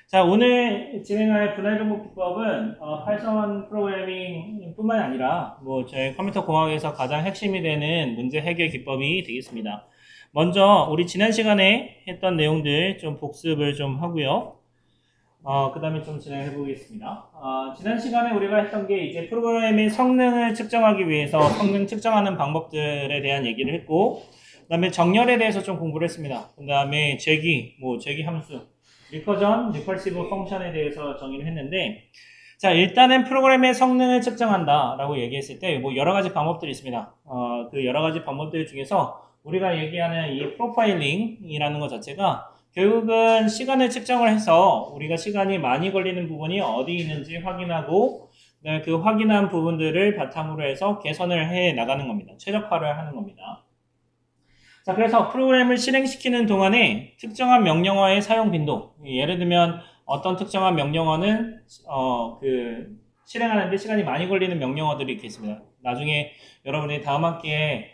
자, 오늘 진행할 분할 정보 기법은 파이썬 프로그래밍 뿐만 아니라 저희 컴퓨터 공학에서 가장 핵심이 되는 문제 해결 기법이 되겠습니다. 먼저 우리 지난 시간에 했던 내용들 좀 복습을 좀 하고요. 그 다음에 좀 진행해 보겠습니다. 지난 시간에 우리가 했던 게 이제 프로그램의 성능을 측정하기 위해서 성능 측정하는 방법들에 대한 얘기를 했고, 그 다음에 정렬에 대해서 좀 공부를 했습니다. 그 다음에 제기 함수, 리커전, 리커시브 펑션에 대해서 정의를 했는데, 자, 일단은 프로그램의 성능을 측정한다 라고 얘기했을 때 여러 가지 방법들이 있습니다. 그 여러 가지 방법들 중에서 우리가 얘기하는 이 프로파일링이라는 것 자체가 결국은 시간을 측정을 해서 우리가 시간이 많이 걸리는 부분이 어디 있는지 확인하고 그 확인한 부분들을 바탕으로 해서 개선을 해 나가는 겁니다. 최적화를 하는 겁니다. 자, 그래서 프로그램을 실행시키는 동안에 특정한 명령어의 사용 빈도, 예를 들면 어떤 특정한 명령어는 실행하는데 시간이 많이 걸리는 명령어들이 있겠습니다. 나중에 여러분이 다음 학기에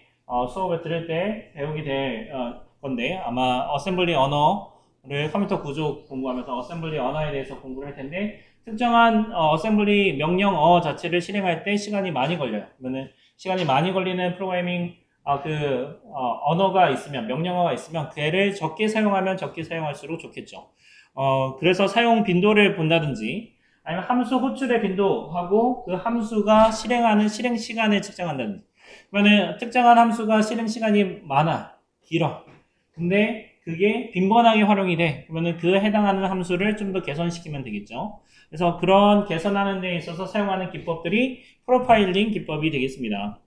수업을 들을 때 배우게 될 건데, 아마 어셈블리 언어를 컴퓨터 구조 공부하면서 어셈블리 언어에 대해서 공부를 할 텐데, 특정한 어셈블리 명령어 자체를 실행할 때 시간이 많이 걸려요. 그러면 시간이 많이 걸리는 프로그래밍 언어가 있으면, 명령어가 있으면 걔를 적게 사용하면 적게 사용할수록 좋겠죠. 그래서 사용 빈도를 본다든지, 아니면 함수 호출의 빈도하고 그 함수가 실행하는 실행 시간을 측정한다든지. 그러면 특정한 함수가 실행 시간이 많아, 길어. 근데 그게 빈번하게 활용이 돼. 그러면 그 해당하는 함수를 좀 더 개선시키면 되겠죠. 그래서 그런 개선하는 데 있어서 사용하는 기법들이 프로파일링 기법이 되겠습니다.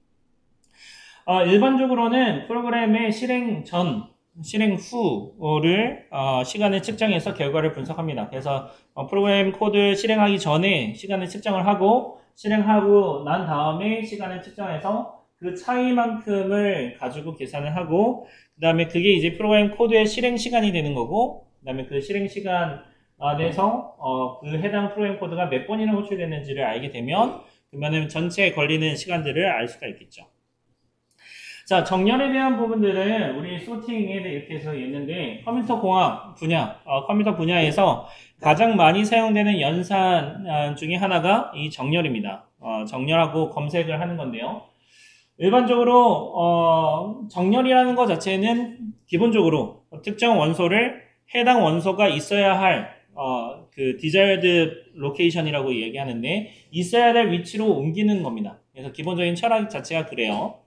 일반적으로는 프로그램의 실행 전, 실행 후를 시간을 측정해서 결과를 분석합니다. 그래서 프로그램 코드 실행하기 전에 시간을 측정을 하고 실행하고 난 다음에 시간을 측정해서 그 차이만큼을 가지고 계산을 하고 그 다음에 그게 이제 프로그램 코드의 실행 시간이 되는 거고 그 다음에 그 실행 시간 안에서 그 해당 프로그램 코드가 몇 번이나 호출됐는지를 알게 되면 그러면 전체 걸리는 시간들을 알 수가 있겠죠. 자, 정렬에 대한 부분들은 우리 소팅에 이렇게 해서 했는데 컴퓨터 공학 분야, 컴퓨터 분야에서 가장 많이 사용되는 연산 중에 하나가 이 정렬입니다. 정렬하고 검색을 하는 건데요. 일반적으로 정렬이라는 것 자체는 기본적으로 특정 원소를 해당 원소가 있어야 할 그 desired location이라고 얘기하는데 있어야 될 위치로 옮기는 겁니다. 그래서 기본적인 철학 자체가 그래요.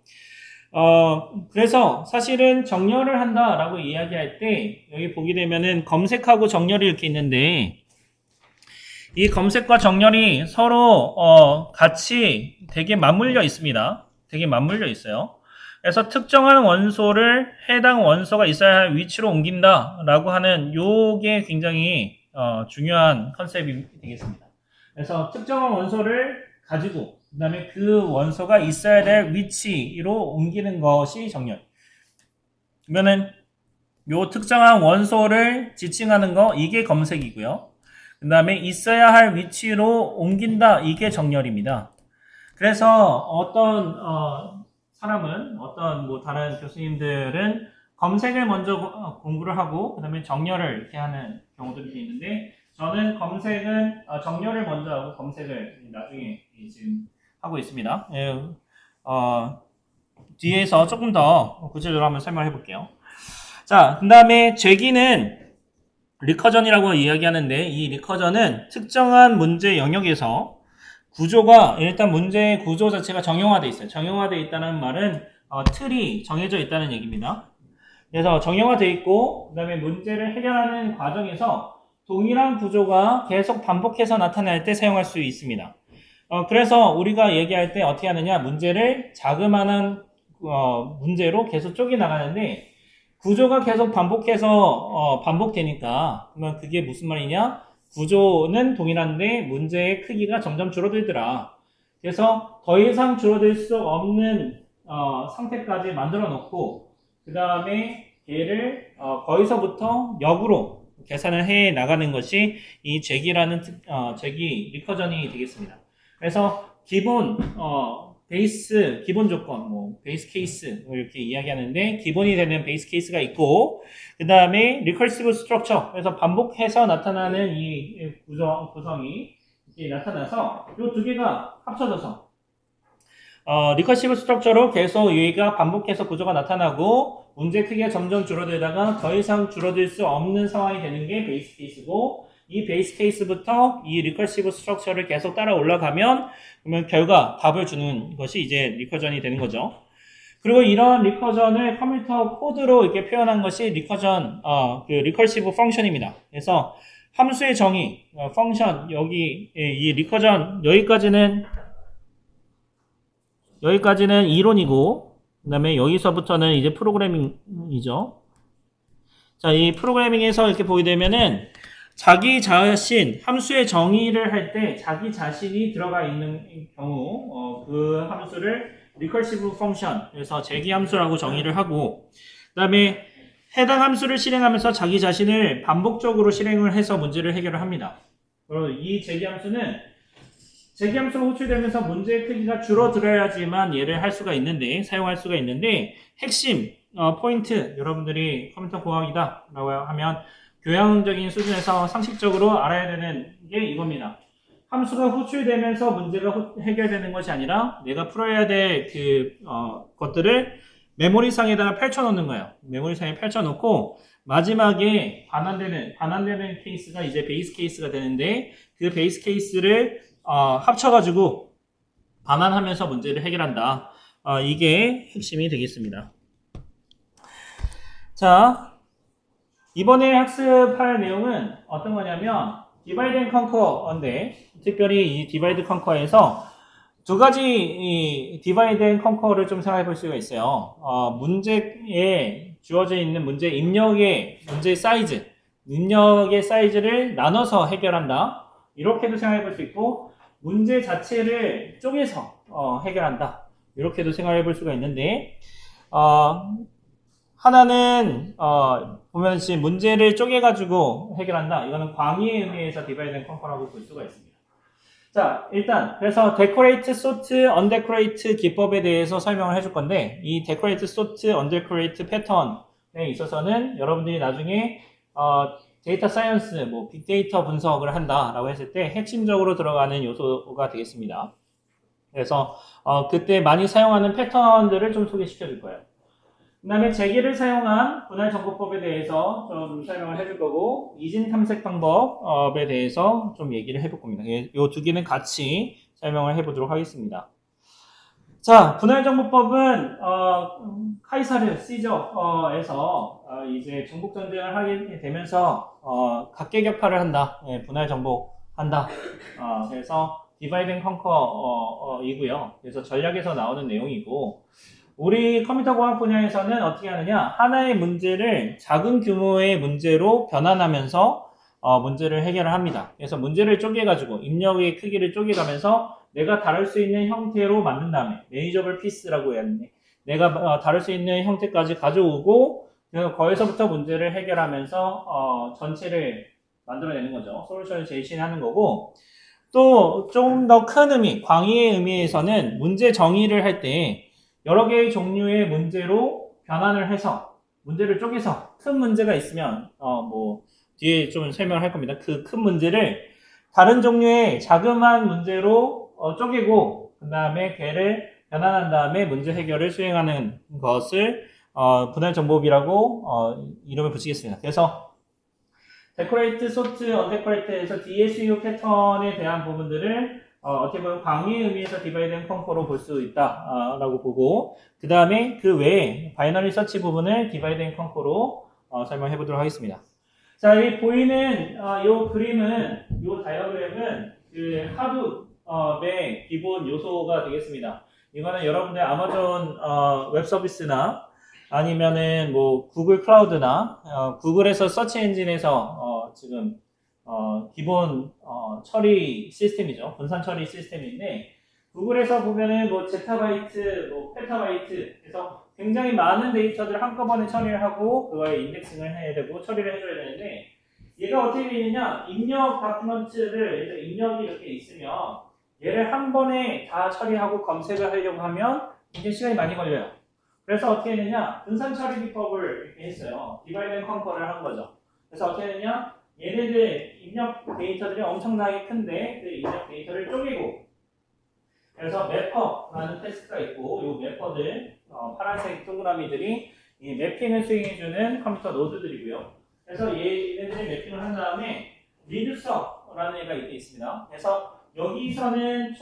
그래서 사실은 정렬을 한다라고 이야기할 때 여기 보게 되면은 검색하고 정렬이 이렇게 있는데 이 검색과 정렬이 서로 같이 되게 맞물려 있습니다. 되게 맞물려 있어요. 그래서 특정한 원소를 해당 원소가 있어야 할 위치로 옮긴다라고 하는 요게 굉장히 중요한 컨셉이 되겠습니다. 그래서 특정한 원소를 가지고 그 다음에 그 원소가 있어야 될 위치로 옮기는 것이 정렬. 그러면은 요 특정한 원소를 지칭하는 거 이게 검색이고요. 그 다음에 있어야 할 위치로 옮긴다 이게 정렬입니다. 그래서 어떤 사람은 어떤 다른 교수님들은 검색을 먼저 공부를 하고 그 다음에 정렬을 이렇게 하는 경우들이 있는데 저는 정렬을 먼저 하고 검색을 나중에 지금 하고 있습니다. 뒤에서 조금 더 구체적으로 한번 설명해 볼게요. 자, 그 다음에 제기는 리커전이라고 이야기하는데 이 리커전은 특정한 문제 영역에서 구조가 일단 문제의 구조 자체가 정형화되어 있어요. 정형화되어 있다는 말은 틀이 정해져 있다는 얘기입니다. 그래서 정형화되어 있고 그 다음에 문제를 해결하는 과정에서 동일한 구조가 계속 반복해서 나타날 때 사용할 수 있습니다. 그래서 우리가 얘기할 때 어떻게 하느냐 문제를 자그마한 문제로 계속 쪼개 나가는데 구조가 계속 반복해서 반복되니까 그러면 그게 무슨 말이냐 구조는 동일한데 문제의 크기가 점점 줄어들더라. 그래서 더 이상 줄어들 수 없는 상태까지 만들어 놓고 그 다음에 얘를 거기서부터 역으로 계산을 해 나가는 것이 이 제기라는 제기 리커전이 되겠습니다. 그래서 기본 베이스 기본 조건, 뭐 베이스 케이스 뭐 이렇게 이야기하는데 기본이 되는 베이스 케이스가 있고 그 다음에 리커시브 스트럭처 그래서 반복해서 나타나는 이 구성이 이렇게 나타나서 이 두 개가 합쳐져서 리커시브 스트럭처로 계속 얘가 반복해서 구조가 나타나고 문제 크기가 점점 줄어들다가 더 이상 줄어들 수 없는 상황이 되는 게 베이스 케이스고 이 베이스 케이스부터 이 리커시브 스트럭처를 계속 따라 올라가면 그러면 결과 답을 주는 것이 이제 리커전이 되는 거죠. 그리고 이런 리커전을 컴퓨터 코드로 이렇게 표현한 것이 리커전 그 리커시브 펑션입니다. 그래서 함수의 정의 펑션 여기 이 리커전 여기까지는 이론이고 그다음에 여기서부터는 이제 프로그래밍이죠. 자, 이 프로그래밍에서 이렇게 보게 되면은 자기 자신 함수의 정의를 할 때 자기 자신이 들어가 있는 경우 그 함수를 리커시브 펑션 그래서 재기 함수라고 정의를 하고 그다음에 해당 함수를 실행하면서 자기 자신을 반복적으로 실행을 해서 문제를 해결을 합니다. 그리고 이 재기 함수는 재기 함수가 호출되면서 문제의 크기가 줄어들어야지만 얘를 할 수가 있는데 사용할 수가 있는데 핵심 포인트 여러분들이 컴퓨터 공학이다 라고 하면 교양적인 수준에서 상식적으로 알아야 되는 게 이겁니다. 함수가 호출되면서 문제가 해결되는 것이 아니라 내가 풀어야 될 것들을 메모리상에다가 펼쳐놓는 거예요. 메모리상에 펼쳐놓고 마지막에 반환되는 케이스가 이제 베이스 케이스가 되는데 그 베이스 케이스를 합쳐가지고 반환하면서 문제를 해결한다. 이게 핵심이 되겠습니다. 자. 이번에 학습할 내용은 어떤 거냐면 디바이드 앤 컨커인데 특별히 이 디바이드 컨커에서 두 가지 디바이드 앤 컨커를 좀 생각해 볼 수가 있어요. 문제에 주어져 있는 문제 입력의 문제 사이즈 입력의 사이즈를 나눠서 해결한다. 이렇게도 생각해 볼 수 있고 문제 자체를 쪼개서 해결한다. 이렇게도 생각해 볼 수가 있는데 하나는 보면 지금 문제를 쪼개가지고 해결한다. 이거는 광의의 의미에서 디바이드 앤 컨커라고 볼 수가 있습니다. 자, 일단 그래서 데코레이트, 소트, 언데코레이트 기법에 대해서 설명을 해줄 건데 이 데코레이트, 소트, 언데코레이트 패턴에 있어서는 여러분들이 나중에 데이터 사이언스, 뭐 빅데이터 분석을 한다라고 했을 때 핵심적으로 들어가는 요소가 되겠습니다. 그래서 그때 많이 사용하는 패턴들을 좀 소개시켜 줄 거예요. 그 다음에 재기를 사용한 분할 정보법에 대해서 좀 설명을 해줄 거고 이진 탐색 방법에 대해서 좀 얘기를 해볼 겁니다. 이 두 개는 같이 설명을 해보도록 하겠습니다. 자, 분할 정보법은 카이사르 시저에서 이제 정복 전쟁을 하게 되면서 각계격파를 한다. 분할 정복한다. 그래서 디바이드 앤 컨커이고요. 그래서 전략에서 나오는 내용이고 우리 컴퓨터 공학 분야에서는 어떻게 하느냐 하나의 문제를 작은 규모의 문제로 변환하면서 문제를 해결을 합니다. 그래서 문제를 쪼개가지고 입력의 크기를 쪼개가면서 내가 다룰 수 있는 형태로 만든 다음에 매니저블 피스라고 했는데 내가 다룰 수 있는 형태까지 가져오고 거기서부터 문제를 해결하면서 전체를 만들어내는 거죠. 솔루션을 제시하는 거고 또 좀 더 큰 의미, 광의의 의미에서는 문제 정의를 할 때 여러 개의 종류의 문제로 변환을 해서 문제를 쪼개서 큰 문제가 있으면 뭐 뒤에 좀 설명을 할 겁니다. 그 큰 문제를 다른 종류의 자그마한 문제로 쪼개고 그 다음에 걔를 변환한 다음에 문제 해결을 수행하는 것을 분할 정보법이라고 이름을 붙이겠습니다. 그래서 데코레이트, 소트, 언데코레이트에서 DSU 패턴에 대한 부분들을 어떻게 보면 광의의 의미에서 디바이드 앤 컨커로 볼 수 있다라고 보고 그 다음에 그 외에 바이너리 서치 부분을 디바이드 앤 컨커로 설명해 보도록 하겠습니다. 자, 이 보이는 이 그림은 이 다이어그램은 그 하둡의 기본 요소가 되겠습니다. 이거는 여러분들 아마존 웹 서비스나 아니면은 뭐 구글 클라우드나 구글에서 서치 엔진에서 지금 기본 처리 시스템이죠. 분산 처리 시스템인데 구글에서 보면은 뭐 제타바이트, 뭐 페타바이트 그래서 굉장히 많은 데이터들을 한꺼번에 처리를 하고 그거에 인덱싱을 해야 되고 처리를 해줘야 되는데 얘가 어떻게 되느냐 입력 다큐먼트를 입력이 이렇게 있으면 얘를 한 번에 다 처리하고 검색을 하려고 하면 이게 시간이 많이 걸려요. 그래서 어떻게 했느냐? 분산 처리 기법을 이렇게 했어요. 디바이드 앤 컨커를 한 거죠. 그래서 어떻게 했느냐? 얘네들 입력 데이터들이 엄청나게 큰데 그 입력 데이터를 쪼개고, 그래서 매퍼라는 태스크가 있고, 이 매퍼들 파란색 동그라미들이 이 매핑을 수행해주는 컴퓨터 노드들이고요. 그래서 얘네들이 매핑을 한 다음에 리듀서라는 애가 이렇게 있습니다. 그래서 여기서는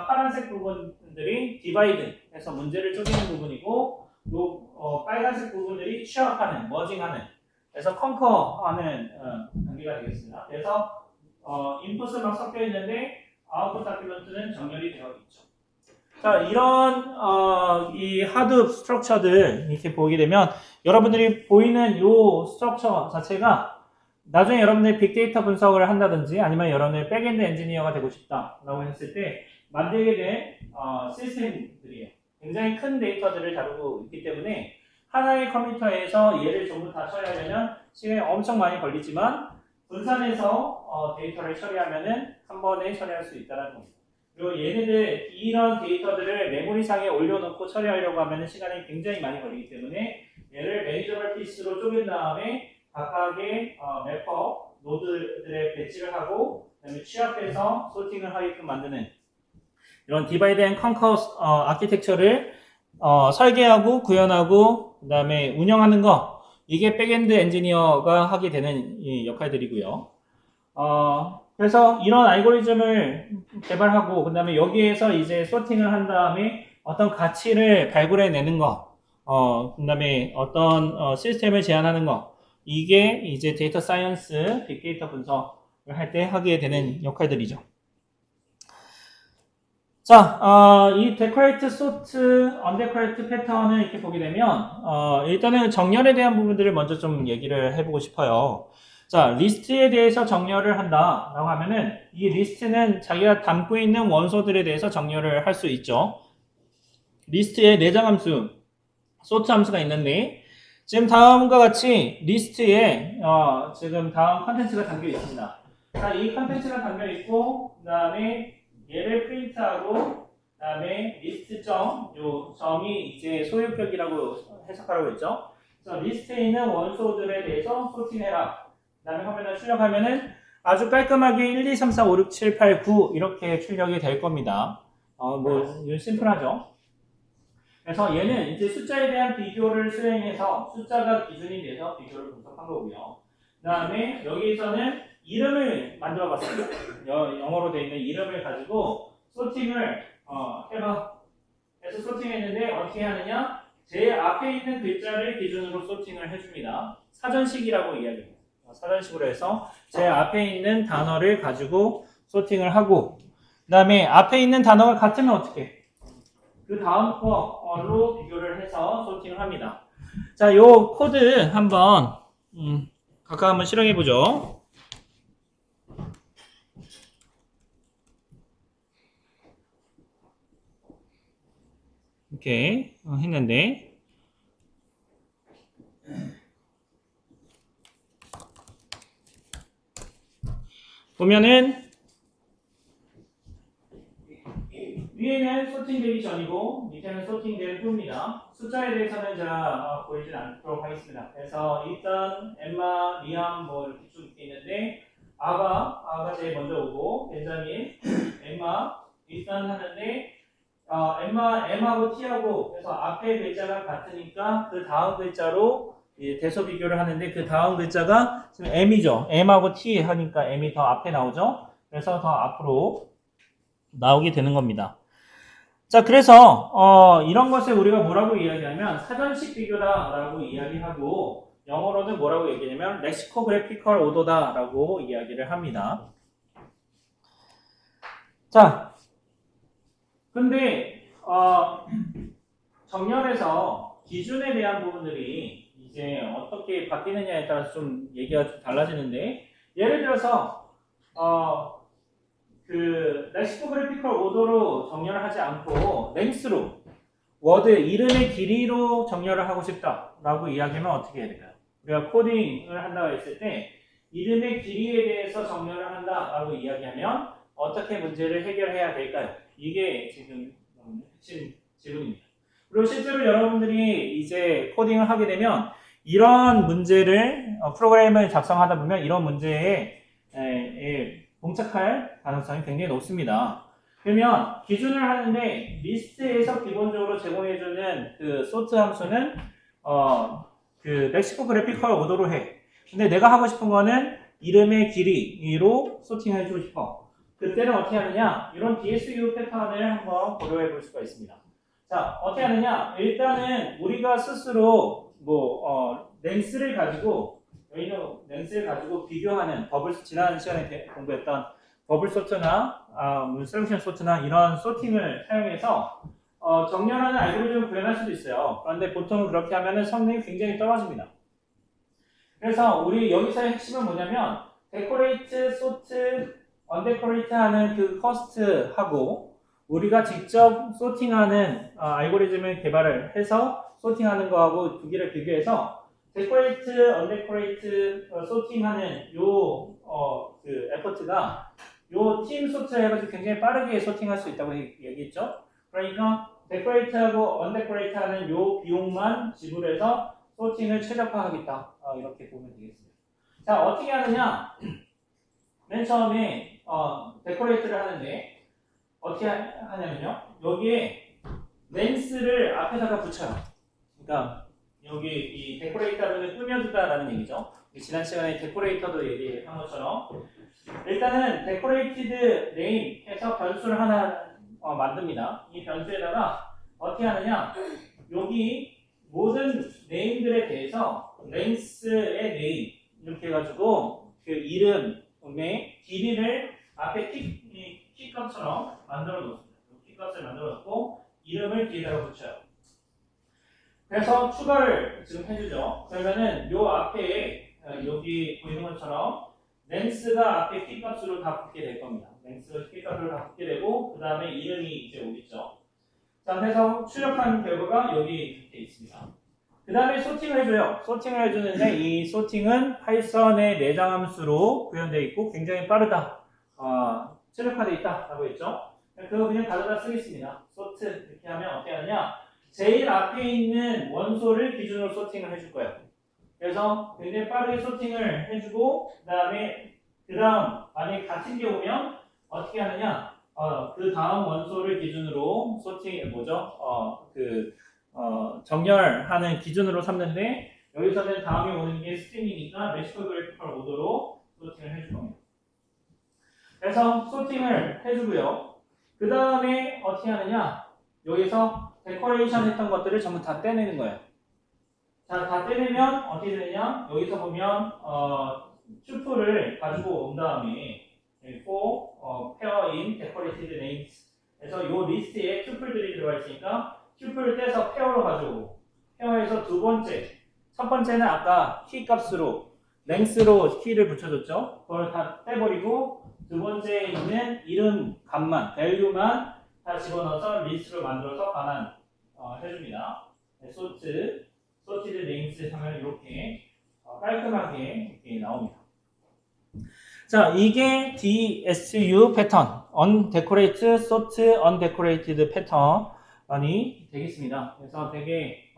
파란색 부분들이 디바이드 해서 문제를 쪼개는 부분이고, 요 빨간색 부분들이 취합하는, 머징하는, 그래서 컨커하는 단계가 되겠습니다. 그래서 인풋은 막 섞여 있는데 아웃풋 다큐멘트는 정렬이 되어 있죠. 자, 이런 이 하드 스트럭처들 이렇게 보게 되면 여러분들이 보이는 요 스트럭처 자체가 나중에 여러분들이 빅데이터 분석을 한다든지 아니면 여러분들이 백엔드 엔지니어가 되고 싶다라고 했을 때 만들게 된 시스템들이에요. 굉장히 큰 데이터들을 다루고 있기 때문에 하나의 컴퓨터에서 얘를 전부 다 처리하려면 시간이 엄청 많이 걸리지만 분산해서 데이터를 처리하면은 한 번에 처리할 수 있다는 겁니다. 그리고 얘네들 이런 데이터들을 메모리상에 올려놓고 처리하려고 하면은 시간이 굉장히 많이 걸리기 때문에 얘를 매니저블 피스로 쪼갠 다음에 각각의 매퍼 노드들에 배치를 하고 그다음에 취합해서 소팅을 하게끔 만드는 이런 디바이드 앤 컨커 아키텍처를 설계하고 구현하고 그다음에 운영하는 거, 이게 백엔드 엔지니어가 하게 되는 이 역할들이고요. 그래서 이런 알고리즘을 개발하고 그다음에 여기에서 이제 소팅을 한 다음에 어떤 가치를 발굴해내는 거, 그다음에 어떤 시스템을 제안하는 거, 이게 이제 데이터 사이언스, 빅데이터 분석을 할 때 하게 되는 역할들이죠. 자, 이 decorate, sort, undecorate 패턴을 이렇게 보게 되면 일단은 정렬에 대한 부분들을 먼저 좀 얘기를 해보고 싶어요. 자, 리스트에 대해서 정렬을 한다라고 하면은 이 리스트는 자기가 담고 있는 원소들에 대해서 정렬을 할 수 있죠. 리스트에 내장 함수, sort 함수가 있는데 지금 다음과 같이 리스트에 지금 다음 컨텐츠가 담겨 있습니다. 자, 이 컨텐츠가 담겨 있고 그 다음에 얘를 프린트하고 그다음에 리스트 점, 요 점이 이제 소유격이라고 해석하라고 했죠. 그래서 리스트에 있는 원소들에 대해서 소팅해라. 그다음에 화면을 출력하면은 아주 깔끔하게 1, 2, 3, 4, 5, 6, 7, 8, 9 이렇게 출력이 될 겁니다. 이건 심플하죠. 그래서 얘는 이제 숫자에 대한 비교를 수행해서 숫자가 기준이 돼서 비교를 분석한 거고요. 그다음에 여기에서는 이름을 만들어 봤습니다. 영어로 되어 있는 이름을 가지고 소팅을 해봐. 그래서 소팅했는데 어떻게 하느냐? 제 앞에 있는 글자를 기준으로 소팅을 해줍니다. 사전식이라고 이야기합니다. 사전식으로 해서 제 앞에 있는 단어를 가지고 소팅을 하고 그 다음에 앞에 있는 단어가 같으면 어떻게 해? 그 다음 거로 비교를 해서 소팅을 합니다. 자, 요 코드 한번 각각 한번 실행해 보죠. 이렇게 했는데 보면은 위에는 소팅되기 전이고 밑에는 소팅된 후입니다. 숫자에 대해서는 제가 보이진 않도록 하겠습니다. 그래서 일단 엠마, 리암 뭐 이렇게 쭉 있는데 아가 제일 먼저 오고 벤자민, 엠마, 일단 하는데 M하고 T하고 그래서 앞에 글자가 같으니까 그 다음 글자로 대소 비교를 하는데 그 다음 글자가 지금 M이죠. M하고 T 하니까 M이 더 앞에 나오죠. 그래서 더 앞으로 나오게 되는 겁니다. 자, 그래서 이런 것을 우리가 뭐라고 이야기하면 사전식 비교다라고 이야기하고 영어로는 뭐라고 얘기하냐면 렉시코그래피컬 오더다라고 이야기를 합니다. 자, 근데 정렬에서 기준에 대한 부분들이 이제 어떻게 바뀌느냐에 따라서 좀 얘기가 좀 달라지는데 예를 들어서 그 렉시코그래피컬 오더로 정렬을 하지 않고 랭스로 워드 이름의 길이로 정렬을 하고 싶다라고 이야기하면 어떻게 해야 될까요? 우리가 코딩을 한다고 했을 때 이름의 길이에 대해서 정렬을 한다라고 이야기하면 어떻게 문제를 해결해야 될까요? 이게 지금 핵심 질문입니다. 그리고 실제로 여러분들이 이제 코딩을 하게 되면 이런 문제를 프로그램을 작성하다 보면 이런 문제에 봉착할 가능성이 굉장히 높습니다. 그러면 기준을 하는데 리스트에서 기본적으로 제공해주는 그 소트 함수는 그 멕시코 그래피컬 오더로 해. 근데 내가 하고 싶은 거는 이름의 길이로 소팅해주고 싶어. 그때는 어떻게 하느냐? 이런 DSU 패턴을 한번 고려해 볼 수가 있습니다. 자, 어떻게 하느냐? 일단은 우리가 스스로 랭스를 가지고 비교하는 지난 시간에 공부했던 버블 소트나 솔루션 소트나 이런 소팅을 사용해서 정렬하는 알고리즘을 구현할 수도 있어요. 그런데 보통 그렇게 하면 성능이 굉장히 떨어집니다. 그래서 우리 여기서의 핵심은 뭐냐면 데코레이트, 소트, 언데코레이트 하는 그 커스트하고 우리가 직접 소팅하는 알고리즘을 개발을 해서 소팅하는 거하고 두 개를 비교해서 데코레이트, 언데코레이트 소팅하는 그 에포트가 요 팀 소트를 해가지고 굉장히 빠르게 소팅할 수 있다고 얘기했죠. 그러니까 데코레이트하고 언데코레이트하는 요 비용만 지불해서 소팅을 최적화하겠다. 이렇게 보면 되겠습니다. 자, 어떻게 하느냐? 맨 처음에 데코레이트를 하는데 어떻게 하냐면요. 여기에 렌스를 앞에다가 붙여요. 그러니까 여기 이 데코레이터를 꾸며주다라는 얘기죠. 지난 시간에 데코레이터도 얘기한 것처럼 일단은 데코레이티드 네임 해서 변수를 하나 만듭니다. 이 변수에다가 어떻게 하느냐? 여기 모든 네임들에 대해서 렌스의 네임 이렇게 해가지고 그 이름의 길이를 앞에 키값처럼 만들어 놓습니다. 키값을 만들어 놓고 이름을 뒤에다가 붙여요. 그래서 추가를 지금 해주죠. 그러면은 요 앞에 여기 보이는 것처럼 렌스가 앞에 키값으로 다 붙게 될 겁니다. 렌스가 키값으로 다 붙게 되고 그 다음에 이름이 이제 오겠죠. 자, 그래서 출력한 결과가 여기 이렇게 있습니다. 그 다음에 소팅을 해줘요. 소팅을 해주는데 이 소팅은 파이썬의 내장 함수로 구현되어 있고 굉장히 빠르다. 최적화되어 있다. 라고 했죠. 그거 그냥 가져다 쓰겠습니다. 소트 이렇게 하면 어떻게 하느냐. 제일 앞에 있는 원소를 기준으로 소팅을 해줄 거예요. 그래서 굉장히 빠르게 소팅을 해주고 그 다음 만약에 같은 게 오면 어떻게 하느냐. 그 다음 원소를 기준으로 정렬하는 기준으로 삼는데 여기서는 다음에 오는 게 스트링이니까 멕시코 그래피컬 오더로 소팅을 해줄 겁니다. 그래서 소팅을 해주고요. 그 다음에 어떻게 하느냐. 여기서 데코레이션 했던 것들을 전부 다 떼내는 거예요. 자, 다 떼내면 어떻게 되느냐. 여기서 보면 튜플을 가지고 온 다음에 for pair in decorated names 그래서 이 리스트에 튜플들이 들어가 있으니까 튜플을 떼서 페어로 가지고 페어에서 첫 번째는 아까 키 값으로 랭스로 키를 붙여줬죠. 그걸 다 떼버리고 두 번째에 있는 이름 값만 value만 다 집어넣어서 리스트로 만들어서 반환 해줍니다. sorted names 하면 이렇게 깔끔하게 이렇게 나옵니다. 자, 이게 DSU 패턴, undecorate, sort, undecorated 패턴이 되겠습니다. 그래서 되게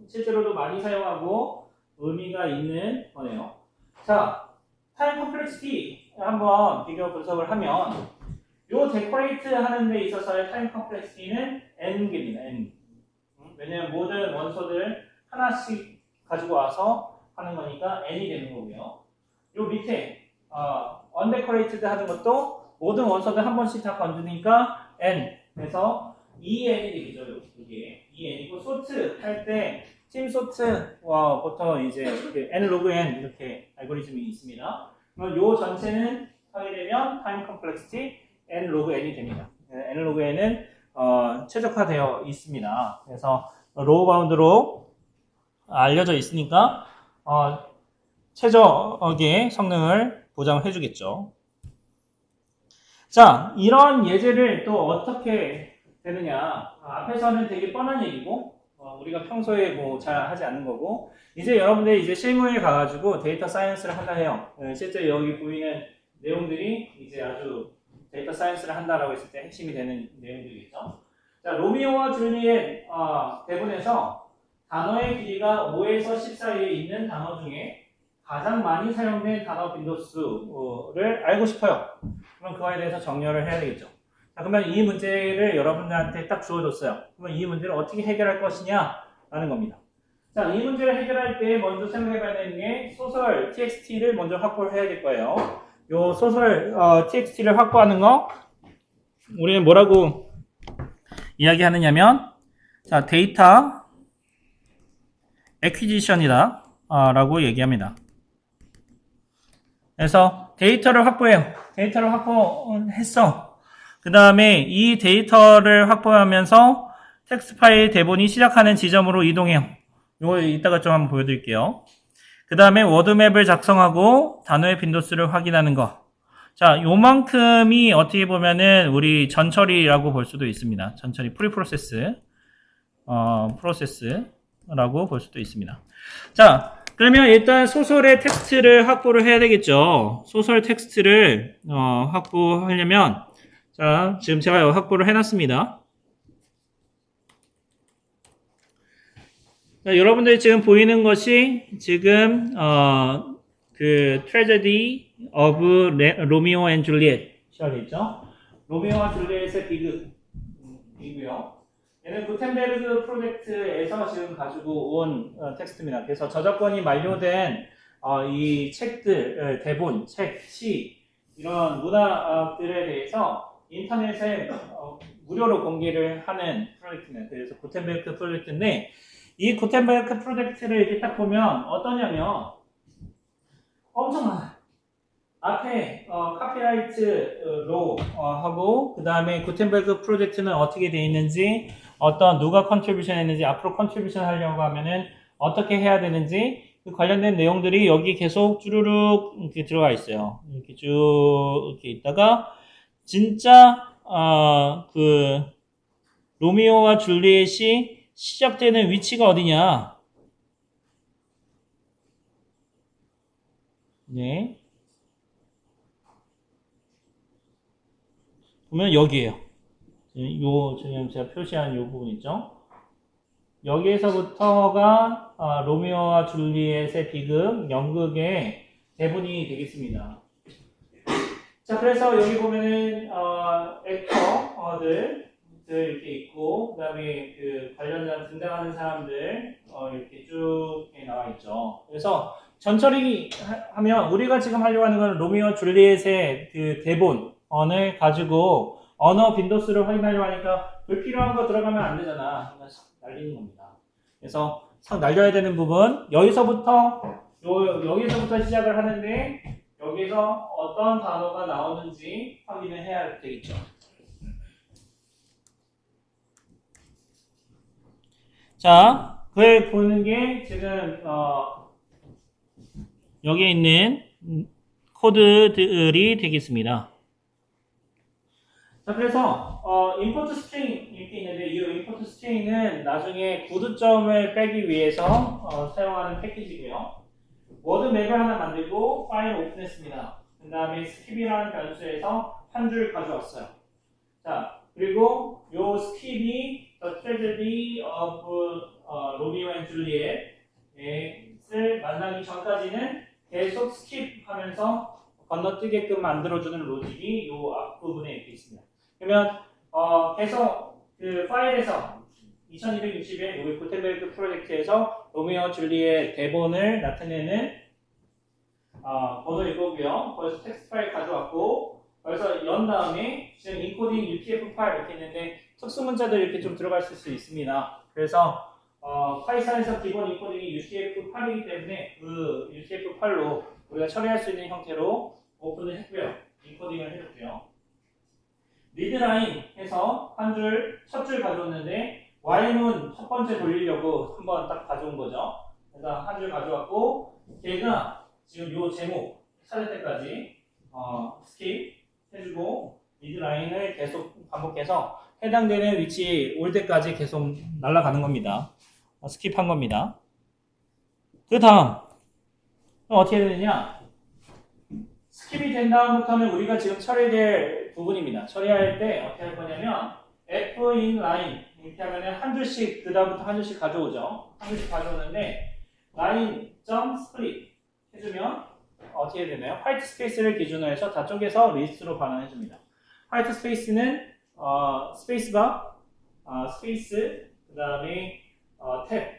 실제로도 많이 사용하고 의미가 있는 거네요. 자, 타임 컴플렉시티 한번 비교 분석을 하면 요 데코레이트 하는 데 있어서의 타임 컴플렉시티는 n개입니다. n. 왜냐면 모든 원소들 하나씩 가지고 와서 하는 거니까 n이 되는 거고요. 요 밑에 언데코레이티드 하는 것도 모든 원소들 한 번씩 다 건드니까 n. 그래서 2n이 되겠죠. 이게 2n이고 소트 할 때 팀 소트부터 이제 n 로그 n 이렇게 알고리즘이 있습니다. 그럼 요 전체는 하게 되면 타임 컴플렉시티 n 로그 n이 됩니다. n 로그 n은 최적화되어 있습니다. 그래서 로우 바운드로 알려져 있으니까 최적의 성능을 보장해 주겠죠. 자, 이런 예제를 또 어떻게 되느냐. 앞에서는 되게 뻔한 얘기고 우리가 평소에 뭐 잘 하지 않는 거고 이제 여러분들 이제 실무에 가가지고 데이터 사이언스를 한다 해요. 실제 여기 보이는 내용들이 이제 아주 데이터 사이언스를 한다라고 했을 때 핵심이 되는 내용들이겠죠. 자, 로미오와 줄리엣 대본에서 단어의 길이가 5에서 10 사이에 있는 단어 중에 가장 많이 사용된 단어 빈도수를 알고 싶어요. 그럼 그거에 대해서 정렬을 해야 되겠죠. 자, 그러면 이 문제를 여러분들한테 딱 주어줬어요. 그러면 이 문제를 어떻게 해결할 것이냐라는 겁니다. 자, 이 문제를 해결할 때 먼저 생각해봐야 되는 게 소설 txt를 먼저 확보를 해야 될 거예요. 요 소설 txt를 확보하는 거 우리는 뭐라고 이야기하느냐면 자, 데이터 액퀴지션이다 라고 얘기합니다. 그래서 데이터를 확보해요. 데이터를 확보했어. 그 다음에 이 데이터를 확보하면서 텍스트 파일 대본이 시작하는 지점으로 이동해요. 이거 이따가 좀 한번 보여드릴게요. 그 다음에 워드맵을 작성하고 단어의 빈도수를 확인하는 거. 자, 요만큼이 어떻게 보면은 우리 전처리라고 볼 수도 있습니다. 전처리 프리프로세스, 프로세스라고 볼 수도 있습니다. 자, 그러면 일단 소설의 텍스트를 확보를 해야 되겠죠. 소설 텍스트를 확보하려면 자, 지금 제가 확보를 해놨습니다. 자, 여러분들이 지금 보이는 것이 지금 그 트레저디 of 로미오 앤 줄리엣 시작했죠. 로미오와 줄리엣의 비극이고요. 얘는 구텐베르그 프로젝트에서 지금 가지고 온 텍스트입니다. 그래서 저작권이 만료된 이 책들, 대본, 책, 시 이런 문화들에 대해서 인터넷에 무료로 공개를 하는 프로젝트입니다. 그래서 구텐베르크 프로젝트인데 이 구텐베르크 프로젝트를 이렇게 딱 보면 어떠냐면 엄청 많아요. 앞에 카피라이트 로 하고 그 다음에 구텐베르크 프로젝트는 어떻게 되어 있는지 누가 컨트리뷰션 했는지 앞으로 컨트리뷰션 하려고 하면은 어떻게 해야 되는지 그 관련된 내용들이 여기 계속 쭈루룩 이렇게 들어가 있어요. 이렇게 쭉 이렇게 있다가 진짜 그 로미오와 줄리엣이 시작되는 위치가 어디냐? 네. 보면 여기에요. 지금 제가 표시한 요 부분 있죠? 여기에서부터가 로미오와 줄리엣의 비극, 연극의 대본이 되겠습니다. 자, 그래서 여기 보면은 액터들 이렇게 있고, 그 다음에 그 관련된 등장하는 사람들 이렇게 쭉 나와 있죠. 그래서 전처리 하면 우리가 지금 하려고 하는 건 로미오 줄리엣의 그 대본을 가지고 언어 빈도수를 확인하려고 하니까 불필요한 거 들어가면 안 되잖아. 날리는 겁니다. 그래서 싹 날려야 되는 부분 여기서부터 시작을 하는데 여기서 어떤 단어가 나오는지 확인을 해야 되겠죠. 자, 그걸 보는 게 지금 여기에 있는 코드들이 되겠습니다. 자, 그래서 import string 이렇게 있는데 이 import string은 나중에 구두점을 빼기 위해서 사용하는 패키지고요. 워드맵을 하나 만들고 파일 오픈했습니다. 그 다음에 skip이라는 변수에서 한 줄 가져왔어요. 자, 그리고 요 skip이 The Tragedy of Romeo and Juliet을 만나기 전까지는 계속 skip하면서 건너뛰게끔 만들어주는 로직이 요 앞부분에 이렇게 있습니다. 그러면 계속 그 파일에서 2260의 여기 구텐베르크 프로젝트에서 로미오 줄리엣 대본을 나타내는 번호 이거고요. 거기서 텍스트 파일 가져왔고 거기서 연 다음에 지금 인코딩 UTF-8 이렇게 있는데 특수 문자들 이렇게 좀 들어갈 수 있습니다. 그래서 파이썬에서 기본 인코딩이 UTF-8이기 때문에 그 UTF-8로 우리가 처리할 수 있는 형태로 오픈을 했고요. 인코딩을 해줬고요. 리드라인 해서 첫 줄 가져왔는데 while은 첫 번째 돌리려고 한번 딱 가져온 거죠. 그래서 한 줄 가져왔고 걔가 지금 요 제목 찾을 때까지 스킵 해주고 리드라인을 계속 반복해서 해당되는 위치에 올 때까지 계속 날아가는 겁니다. 스킵한 겁니다. 그 다음 어떻게 되느냐? 스킵이 된 다음부터는 우리가 지금 처리될 부분입니다. 처리할 때 어떻게 할 거냐면 F in line 이렇게 하면은 한 줄씩 그 다음부터 한 줄씩 가져오죠. 한 줄씩 가져오는데 line 점 split 해주면 어떻게 되나요? 화이트 스페이스를 기준으로 해서 다 쪼개서 리스트로 반환해줍니다. 화이트 스페이스는 스페이스바, 스페이스, 그 다음에 탭,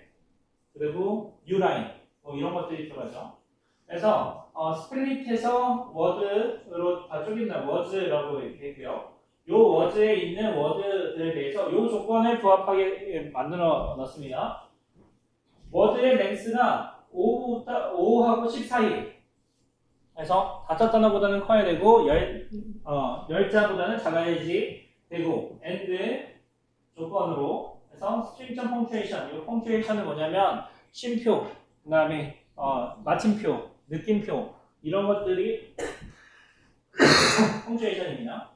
그리고 뉴라인 뭐 이런 것들이 들어가죠. 그래서 스플릿해서 워드로 다 쪼갠다. 워즈라고 이렇게 했고요. 요 워즈에 있는 워드들에 대해서 요 조건을 부합하게 만들어 놨습니다. 워드의 랭스가 5하고 10 사이. 그래서 5단어보다는 커야 되고 10자보다는 작아야지 되고 and 조건으로 해서 스트링점 펑츄에이션. 이 펑츄에이션은 뭐냐면 쉼표, 그 다음에 마침표, 느낌표 이런 것들이 펑츄에이션입니다.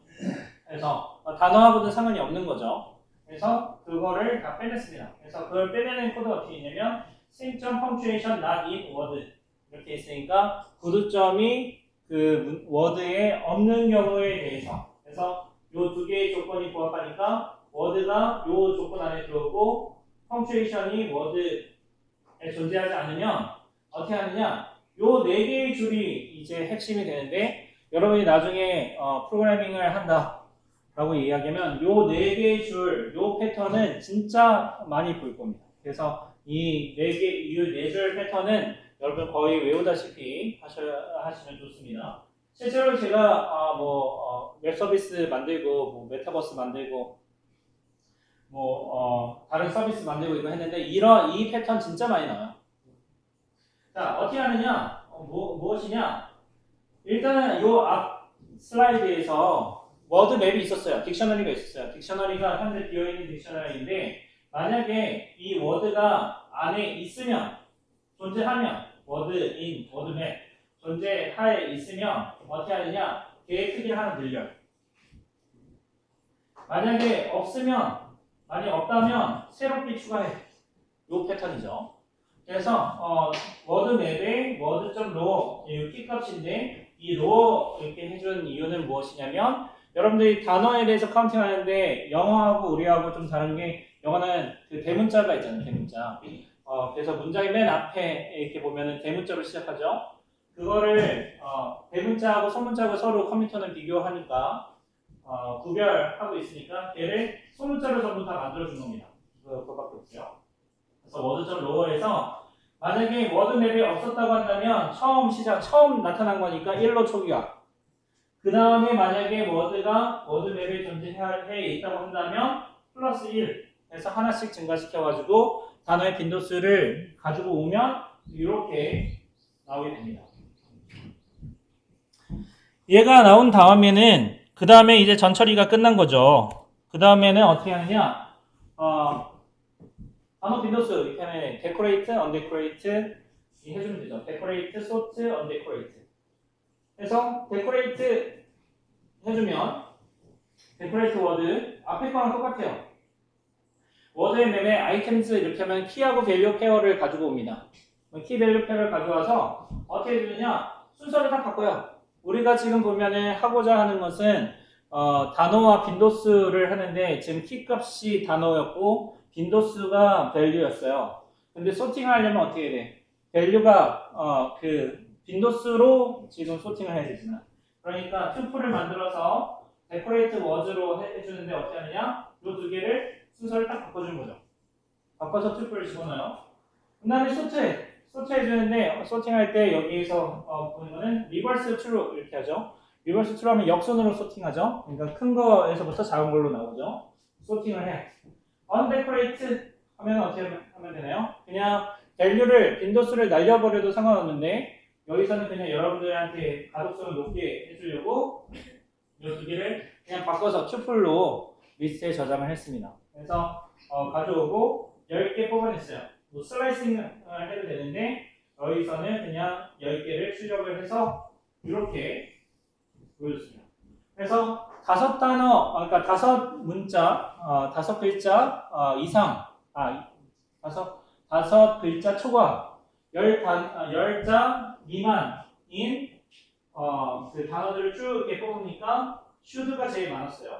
그래서 단어하고는 상관이 없는 거죠. 그래서 그거를 다 빼냈습니다. 그래서 그걸 빼내는 코드가 어떻게 있냐면 string punctuation not in word 이렇게 있으니까 구두점이 그 워드에 없는 경우에 대해서 그래서 요 두 개의 조건이 부합하니까 워드가 요 조건 안에 들어오고 punctuation이 워드에 존재하지 않으면 어떻게 하느냐 요 네 개의 줄이 이제 핵심이 되는데 여러분이 나중에 프로그래밍을 한다 라고 이야기하면 요 네 개의 줄, 요 패턴은 진짜 많이 볼 겁니다. 그래서 이 네 줄 패턴은 여러분 거의 외우다시피 하시면 좋습니다. 실제로 제가 웹 서비스 만들고 뭐 메타버스 만들고 다른 서비스 만들고 이거 했는데 이 패턴 진짜 많이 나와요. 자, 어떻게 하느냐? 무엇이냐? 일단은 요 앞 슬라이드에서 워드 맵이 있었어요. 딕셔너리가 있었어요. 딕셔너리가 현재 비어있는 딕셔너리인데 만약에 이 워드가 안에 있으면 존재하면 워드 인, 워드 맵 존재하에 있으면 어떻게 하느냐? 걔의 크기를 하나 늘려요. 만약에 없다면 새롭게 추가해. 요 패턴이죠. 그래서 워드 맵에 word.raw 이 키값인데 이 raw 이렇게 해준 이유는 무엇이냐면 여러분들이 단어에 대해서 카운팅하는데 영어하고 우리하고 좀 다른 게 영어는 그 대문자가 있잖아요. 대문자. 그래서 문장의 맨 앞에 이렇게 보면은 대문자로 시작하죠. 그거를 대문자하고 소문자하고 서로 컴퓨터는 비교하니까 구별하고 있으니까 얘를 소문자로 전부 다 만들어준 겁니다. 그거밖에 없어요. 그래서 word.raw에서 만약에 워드맵이 없었다고 한다면 처음 나타난 거니까 1로 초기화. 그 다음에 만약에 워드맵에 존재해 있다고 한다면 플러스 1 해서 하나씩 증가시켜가지고 단어의 빈도수를 가지고 오면 이렇게 나오게 됩니다. 얘가 나온 다음에는 그 다음에 이제 전처리가 끝난 거죠. 그 다음에는 어떻게 하느냐? 단어 빈도수 이렇게 하면 decorate, undecorate 해주면 되죠. decorate, sort, undecorate. 그래서 decorate 해주면 decorate word 앞에 거랑 똑같아요. 워드의 맵에 items 이렇게 하면 키하고 value 페어를 가지고 옵니다. 키 밸류 페어를 가져와서 어떻게 해주느냐? 순서를 다 바꿔요. 우리가 지금 보면은 하고자 하는 것은 단어와 빈도수를 하는데 지금 키 값이 단어였고 빈도수가 value였어요. 근데 소팅을 하려면 어떻게 돼? value가 그 빈도수로 지금 소팅을 해야 되잖아. 그러니까 튜플을 만들어서 decorate words로 해주는데 어떻게 하느냐? 이 두 개를 순서를 딱 바꿔주는 거죠. 바꿔서 튜플을 집어넣어요. 그 다음에 소트 해주는데 소팅할 때 여기에서 보는 거는 리버스 트루 이렇게 하죠. 리버스 트루 하면 역순으로 소팅하죠. 그러니까 큰 거에서부터 작은 걸로 나오죠. 소팅을 해. undecorate 하면 어떻게 하면 되나요? 그냥 밸류를 빈도수를 날려버려도 상관없는데 여기서는 그냥 여러분들한테 가독성을 높게 해주려고 이 두 개를 그냥 바꿔서 튜플로 리스트에 저장을 했습니다. 그래서 가져오고 10개 뽑아냈어요. 뭐 슬라이싱을 해도 되는데 여기서는 그냥 10개를 출력을 해서 이렇게 보여줬습니다. 그래서 5단어, 그러니까 5문자, 5글자 이상, 5글자 초과, 10자 미만인 그 단어들을 쭉 이렇게 뽑으니까 should가 제일 많았어요.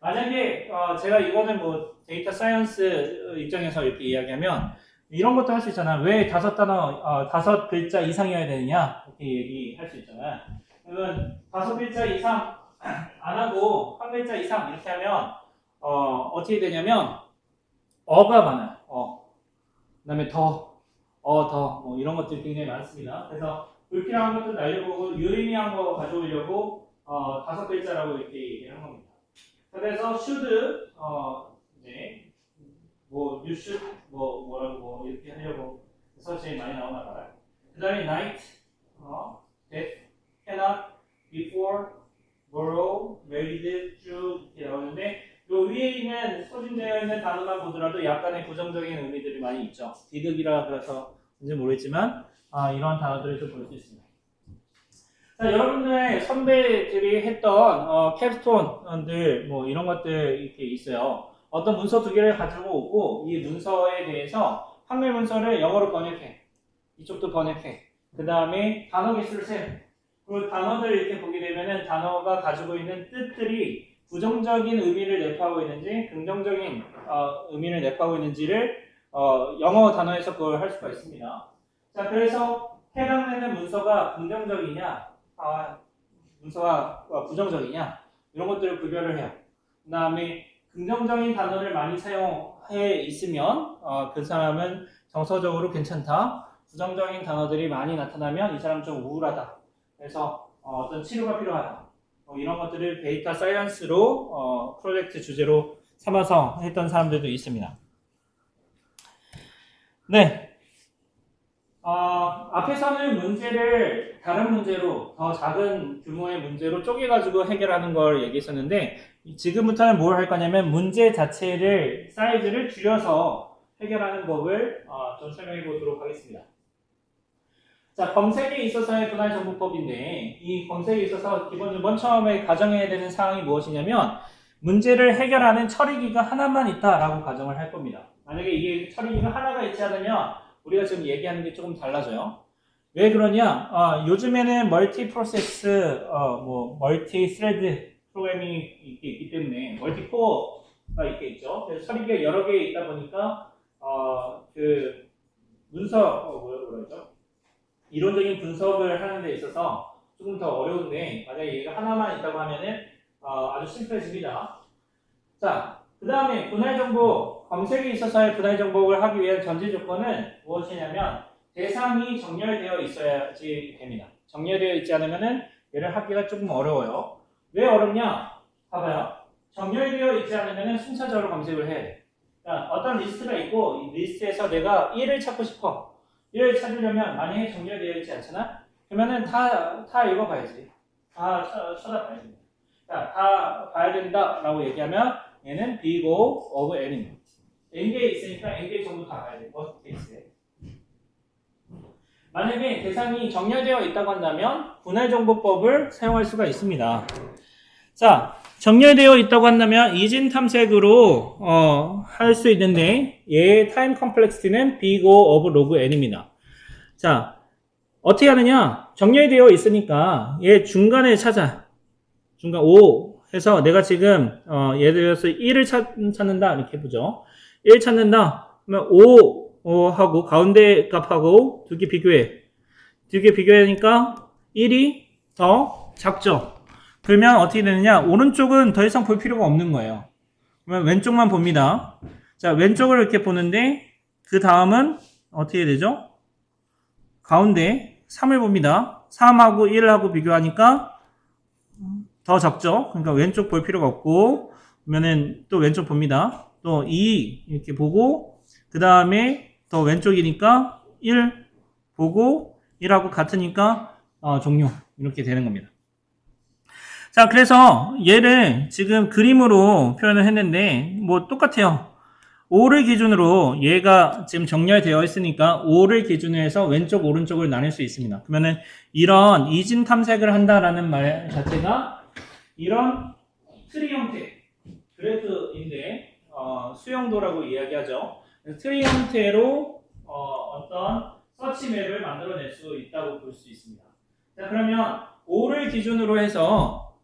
만약에 제가 이거는 뭐 데이터 사이언스 입장에서 이렇게 이야기하면 이런 것도 할 수 있잖아. 왜 5단어, 5글자 이상이어야 되느냐? 이렇게 얘기할 수 있잖아. 그러면 5글자 이상 안 하고 1글자 이상 이렇게 하면 어떻게 되냐면 어가 많아요. 그 다음에 더, 뭐 이런 것들이 굉장히 많습니다. 그래서 불필요한 것도 날려보고 유의미한 거 가져오려고 5글자라고 이렇게 얘기하는 겁니다. 그래서 should, 이제 뭐 you should 뭐라고 이렇게 하려고 해서 제일 많이 나오나 봐요. 그 다음에 night, that, cannot, before, borrow, read, 쭉 이렇게 나오는데 요 위에 있는 소진되어 있는 단어만 보더라도 약간의 부정적인 의미들이 많이 있죠. 디귿이라 그래서 뭔지 모르겠지만 이런 단어들을 좀 볼 수 있습니다. 자, 여러분들의 선배들이 했던 캡스톤들 뭐 이런 것들 이렇게 있어요. 어떤 문서 두 개를 가지고 오고 이 문서에 대해서 한글 문서를 영어로 번역해. 이쪽도 번역해. 그 다음에 단어 개수를 세. 그리고 단어들을 이렇게 보게 되면은 단어가 가지고 있는 뜻들이 부정적인 의미를 내포하고 있는지 긍정적인 의미를 내포하고 있는지를 영어 단어에서 그걸 할 수가 있습니다. 자, 그래서 해당되는 문서가 긍정적이냐 문서가 부정적이냐 이런 것들을 구별을 해요. 그 다음에 긍정적인 단어를 많이 사용해 있으면 그 사람은 정서적으로 괜찮다. 부정적인 단어들이 많이 나타나면 이 사람은 좀 우울하다. 그래서 어떤 치료가 필요하다. 이런 것들을 데이터 사이언스로 프로젝트 주제로 삼아서 했던 사람들도 있습니다. 네. 앞에서는 문제를 다른 문제로 더 작은 규모의 문제로 쪼개가지고 해결하는 걸 얘기했었는데 지금부터는 뭘 할 거냐면 문제 자체를 사이즈를 줄여서 해결하는 법을 좀 설명해 보도록 하겠습니다. 자, 검색에 있어서의 분할정보법인데 이 검색에 있어서 기본적으로 맨 처음에 가정해야 되는 사항이 무엇이냐면 문제를 해결하는 처리기가 하나만 있다라고 가정을 할 겁니다. 만약에 이게 처리기가 하나가 있지 않으면 우리가 지금 얘기하는 게 조금 달라져요. 왜 그러냐? 요즘에는 멀티 프로세스, 멀티 스레드 프로그래밍이 있기 때문에 멀티 코어가 있겠죠. 그래서 처리기가 여러 개 있다 보니까 그 문서 뭐라죠? 이론적인 분석을 하는 데 있어서 조금 더 어려운데 만약에 얘가 하나만 있다고 하면은 아주 심플해집니다. 자, 그 다음에 분할정보 검색에 있어서의 분할정보를 하기 위한 전제 조건은 무엇이냐면 대상이 정렬되어 있어야지 됩니다. 정렬되어 있지 않으면은 얘를 하기가 조금 어려워요. 왜 어렵냐? 봐봐요. 정렬되어 있지 않으면은 순차적으로 검색을 해야 돼. 그러니까 어떤 리스트가 있고 이 리스트에서 내가 1을 찾고 싶어. 1을 찾으려면 만약에 정렬되어 있지 않잖아? 그러면은 다 읽어봐야지. 다 쳐다봐야지. 자, 다 봐야 된다라고 얘기하면 얘는 big O of n입니다. n개에 있으니까 n개 정도 다 봐야 돼. worst case에. 만약에 대상이 정렬되어 있다고 한다면 분할정보법을 사용할 수가 있습니다. 자, 정렬되어 있다고 한다면 이진 탐색으로 할 수 있는데 얘의 타임 컴플렉시티는 big O of log n입니다. 자, 어떻게 하느냐? 정렬되어 있으니까 얘 중간에 찾아. 중간 O 해서 내가 지금 예를 들어서 1을 찾는다 이렇게 해보죠. 1 찾는다. 그러면 5 하고 가운데 값하고 두 개 비교해. 두 개 비교하니까 1이 더 작죠. 그러면 어떻게 되느냐? 오른쪽은 더 이상 볼 필요가 없는 거예요. 그러면 왼쪽만 봅니다. 자, 왼쪽을 이렇게 보는데 그 다음은 어떻게 되죠? 가운데 3을 봅니다. 3하고 1하고 비교하니까 더 적죠. 그러니까 왼쪽 볼 필요가 없고 그러면은 또 왼쪽 봅니다. 또 2 이렇게 보고 그 다음에 더 왼쪽이니까 1 보고 1하고 같으니까 종료 이렇게 되는 겁니다. 자, 그래서 얘를 지금 그림으로 표현을 했는데 뭐 똑같아요. 5를 기준으로 얘가 지금 정렬되어 있으니까 5를 기준으로 해서 왼쪽 오른쪽을 나눌 수 있습니다. 그러면은 이런 이진 탐색을 한다라는 말 자체가 이런 트리 형태 그래프인데 수용도라고 이야기하죠. 트리 형태로 어떤 서치 맵을 만들어낼 수 있다고 볼 수 있습니다. 자, 그러면 5를 기준으로 해서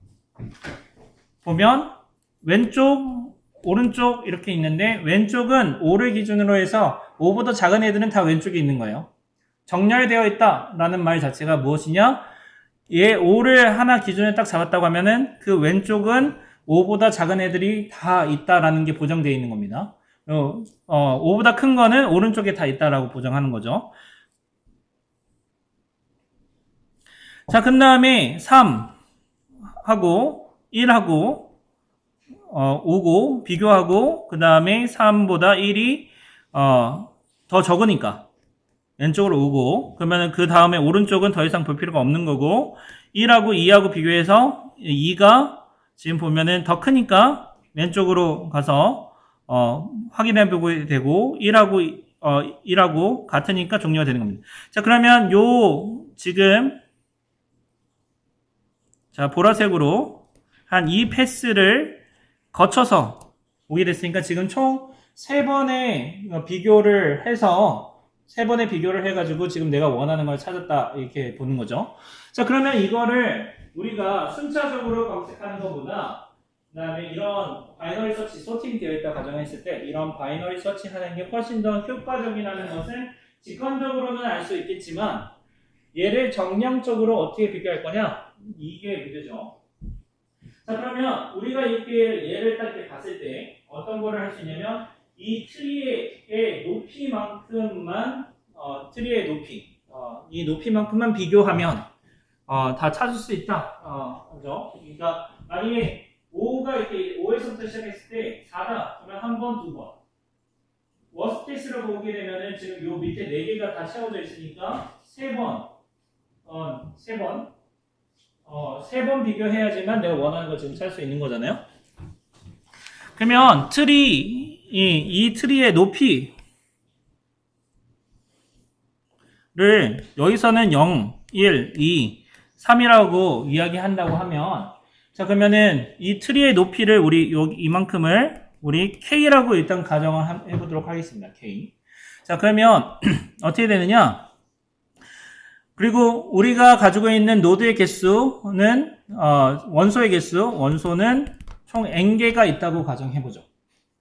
보면 왼쪽, 오른쪽 이렇게 있는데 왼쪽은 5를 기준으로 해서 5보다 작은 애들은 다 왼쪽에 있는 거예요. 정렬되어 있다라는 말 자체가 무엇이냐? 얘 5를 하나 기준에 딱 잡았다고 하면은 그 왼쪽은 5보다 작은 애들이 다 있다라는 게 보정되어 있는 겁니다. 5보다 큰 거는 오른쪽에 다 있다라고 보정하는 거죠. 자, 그 다음에 3하고 1하고 5고 비교하고 그 다음에 3보다 1이 더 적으니까 왼쪽으로 오고 그러면 그 다음에 오른쪽은 더 이상 볼 필요가 없는 거고 1하고 2하고 비교해서 2가 지금 보면은 더 크니까 왼쪽으로 가서 확인해 보고 되고 1하고 같으니까 종료가 되는 겁니다. 자, 그러면 지금 자, 보라색으로 한 이 패스를 거쳐서 오게 됐으니까 지금 총 3번의 비교를 해서 3번의 비교를 해가지고 지금 내가 원하는 걸 찾았다 이렇게 보는 거죠. 자, 그러면 이거를 우리가 순차적으로 검색하는 것보다 그 다음에 이런 바이너리 서치 소팅 되어 있다 가정했을 때 이런 바이너리 서치 하는 게 훨씬 더 효과적이라는 것은 직관적으로는 알 수 있겠지만 얘를 정량적으로 어떻게 비교할 거냐? 이게 문제죠. 자, 그러면 우리가 이렇게 얘를 딱 이렇게 봤을 때 어떤 거를 할 수 있냐면 이 트리의 높이만큼만 트리의 높이 이 높이만큼만 비교하면 다 찾을 수 있다. 그죠? 그러니까 만약에 5가 이렇게 5에서부터 시작했을 때 4다. 그러면 한 번, 두 번. 워스트케이스로 보게 되면은 지금 요 밑에 4개가 다 채워져 있으니까 3번. 3번 비교해야지만 내가 원하는 거 지금 찾을 수 있는 거잖아요. 그러면 이 트리의 높이를 여기서는 0, 1, 2, 3이라고 이야기한다고 하면 자, 그러면은 이 트리의 높이를 우리 이만큼을 우리 K라고 일단 가정을 해보도록 하겠습니다. K. 자, 그러면 어떻게 되느냐? 그리고 우리가 가지고 있는 노드의 개수는 원소의 개수, 원소는 총 n개가 있다고 가정해보죠.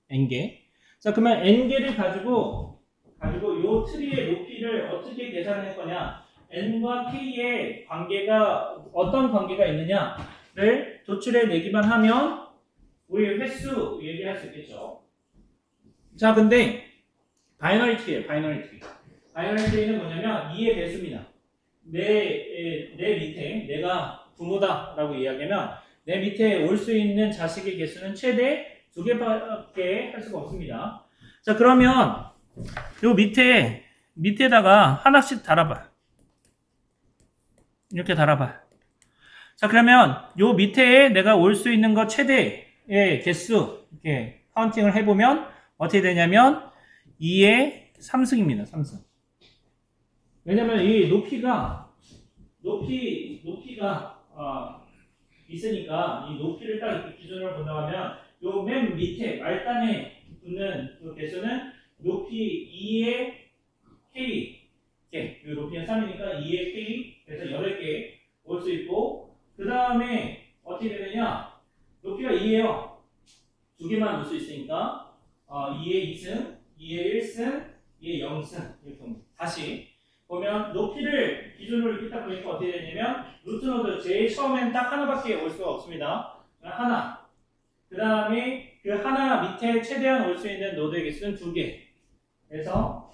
n개. 자, 그러면 n개를 가지고 요 트리의 높이를 어떻게 계산할 거냐? n과 k의 관계가 어떤 관계가 있느냐를 도출해 내기만 하면 우리 횟수 얘기할 수 있겠죠. 자, 근데 바이너리 트리예요. 바이너리 트리는 뭐냐면 2의 배수입니다. 내 밑에 내가 부모다라고 이야기하면 내 밑에 올 수 있는 자식의 개수는 최대 2개밖에 할 수가 없습니다. 자, 그러면 요 밑에다가 하나씩 달아봐. 이렇게 달아봐. 자, 그러면 요 밑에 내가 올 수 있는 거 최대의 개수 이렇게 카운팅을 해보면 어떻게 되냐면 2의 3승입니다. 3승. 왜냐면 이 높이가 있으니까 이 높이를 딱 이렇게 기준으로 본다고 하면 요 맨 밑에 말단에 붙는 요 개수는 높이 2의 K 이 높이는 3이니까 2의 K 그래서 8개 올 수 있고 그 다음에 어떻게 되느냐 높이가 2예요. 2개만 올 수 있으니까 2의 2승, 2의 1승, 2의 0승 이렇게 옵니다. 다시 보면 높이를 기준으로 이렇게 딱 보니까 어떻게 되냐면 루트 노드 제일 처음엔 딱 하나밖에 올 수가 없습니다. 하나. 그 다음에 그 하나 밑에 최대한 올 수 있는 노드의 개수는 2개. 그래서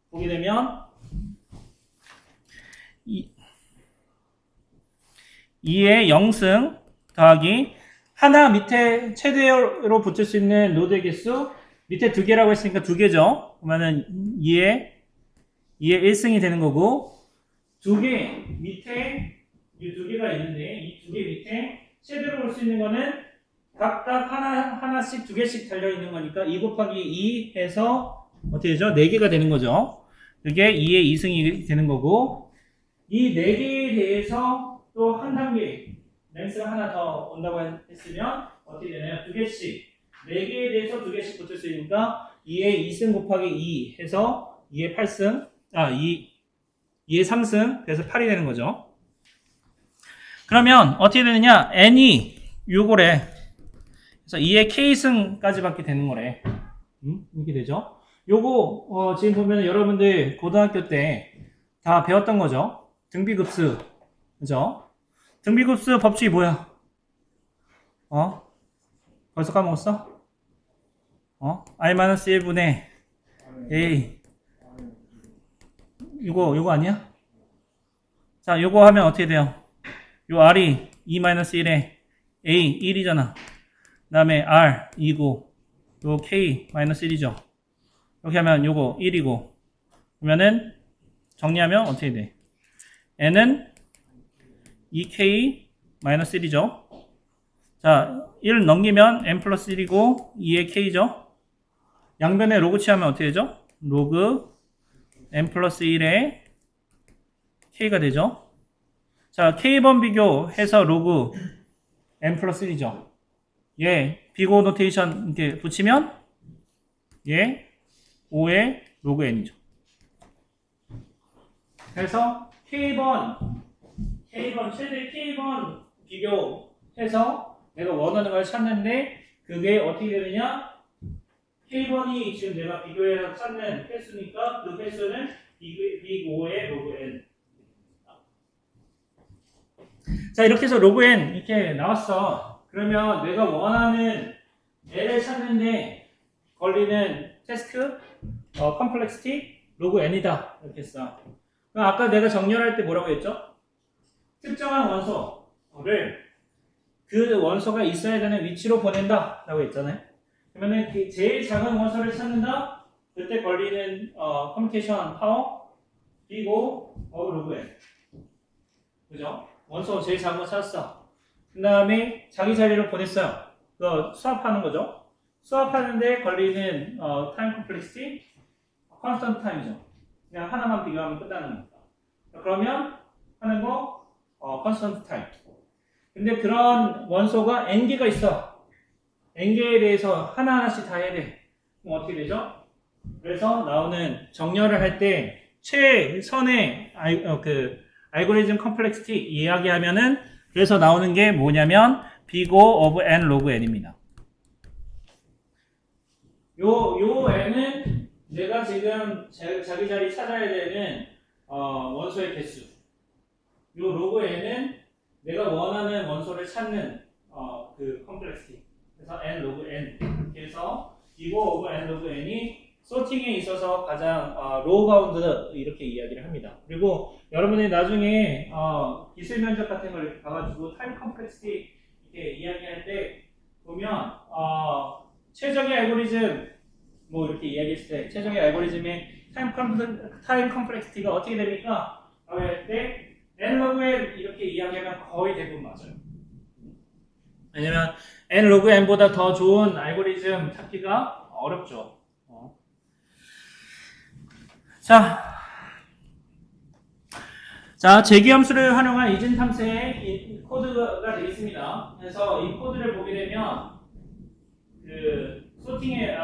보게 되면 2의 0승 더하기 하나 밑에 최대로 붙일 수 있는 노드의 개수 밑에 2개라고 했으니까 2개죠. 그러면은 2의 1승이 되는 거고 2개 밑에 이 2개가 있는데 이 2개 밑에 최대로 올 수 있는 거는 각각 하나씩 2개씩 달려 있는 거니까 2 곱하기 2 해서 어떻게 되죠? 4개가 되는 거죠. 그게 2의 2승이 되는 거고 이 4개에 대해서 또 한 단계 랭스가 하나 더 온다고 했으면 어떻게 되나요? 2개씩 4개에 대해서 2개씩 붙을 수 있으니까 2의 2승 곱하기 2 해서 2의 8승 2의 3승 그래서 8이 되는 거죠. 그러면 어떻게 되느냐? n이 요거래. 그래서 2의 k승까지 밖에 되는 거래. 이렇게 되죠. 요거 지금 보면 여러분들 고등학교 때 다 배웠던 거죠. 등비급수. 그죠? 등비급수 법칙이 뭐야? 벌써 까먹었어? R-1분의 A. 요거 아니야? 자, 요거 하면 어떻게 돼요? 요 R이 2-1에 A 1이잖아. 그 다음에 R 2고, 요 K 1이죠. 이렇게 하면 요거 1이고, 그러면은 정리하면 어떻게 돼? N은 2K 1이죠. 자, 1 넘기면 N 플러스 1이고 2의 K죠. 양변에 로그 취하면 어떻게 되죠? 로그 N 플러스 1의 K가 되죠. 자, K번 비교해서 로그 N 플러스 1이죠. 얘 비고 노테이션 이렇게 붙이면 얘 5의 로그 N이죠. 그래서 K번 최대 K번 비교해서 내가 원하는 걸 찾는데 그게 어떻게 되느냐? K번이 지금 내가 비교해서 찾는 횟수니까 그 횟수는 빅 5의 로그 N. 자, 이렇게 해서 로그 N 이렇게 나왔어. 그러면 내가 원하는 N을 찾는데 걸리는 테스크 컴플렉시티 로그 N이다. 이렇게 했어. 그럼 아까 내가 정렬할 때 뭐라고 했죠? 특정한 원소를 그 원소가 있어야 되는 위치로 보낸다 라고 했잖아요. 그러면 제일 작은 원소를 찾는다? 그때 걸리는 컴퓨테이션 파워 비고 로그 N. 그죠? 원소 제일 작은 거 찾았어. 그 다음에 자기 자리로 보냈어요. 그거 수합하는 거죠. 수합하는데 걸리는 타임 컴플렉시티 컨스턴트 타임이죠. 그냥 하나만 비교하면 끝나는 거니까. 그러면 하는 거 컨스턴트 타임. 근데 그런 원소가 n개가 있어. n개에 대해서 하나하나씩 다 해야 돼. 그럼 어떻게 되죠? 그래서 나오는 정렬을 할 때 최선의 알고리즘 컴플렉시티 이야기하면은 그래서 나오는 게 뭐냐면 big O of n log n입니다. 요 n은 내가 지금 자기 자리 찾아야 되는 원소의 개수. 요 로그 n은 내가 원하는 원소를 찾는 그 컴플렉시티. 그래서 n 로그 n. 그래서 big O of n log n이 소팅에 있어서 가장 로우 바운드 이렇게 이야기를 합니다. 그리고 여러분이 나중에 기술 면접 같은 걸 봐가지고 타임 컴플렉시티 이렇게 이야기할 때 보면 최적의 알고리즘 뭐 이렇게 이야기했을 때 최적의 알고리즘의 타임 컴플렉시티가 어떻게 됩니까? 라고 할 때 n 로그 n 이렇게 이야기하면 거의 대부분 맞아요. 왜냐면 n 로그 n보다 더 좋은 알고리즘 찾기가 어렵죠. 자, 재기함수를 활용한 이진 탐색의 코드가 되겠습니다. 그래서 이 코드를 보게 되면 그 소팅에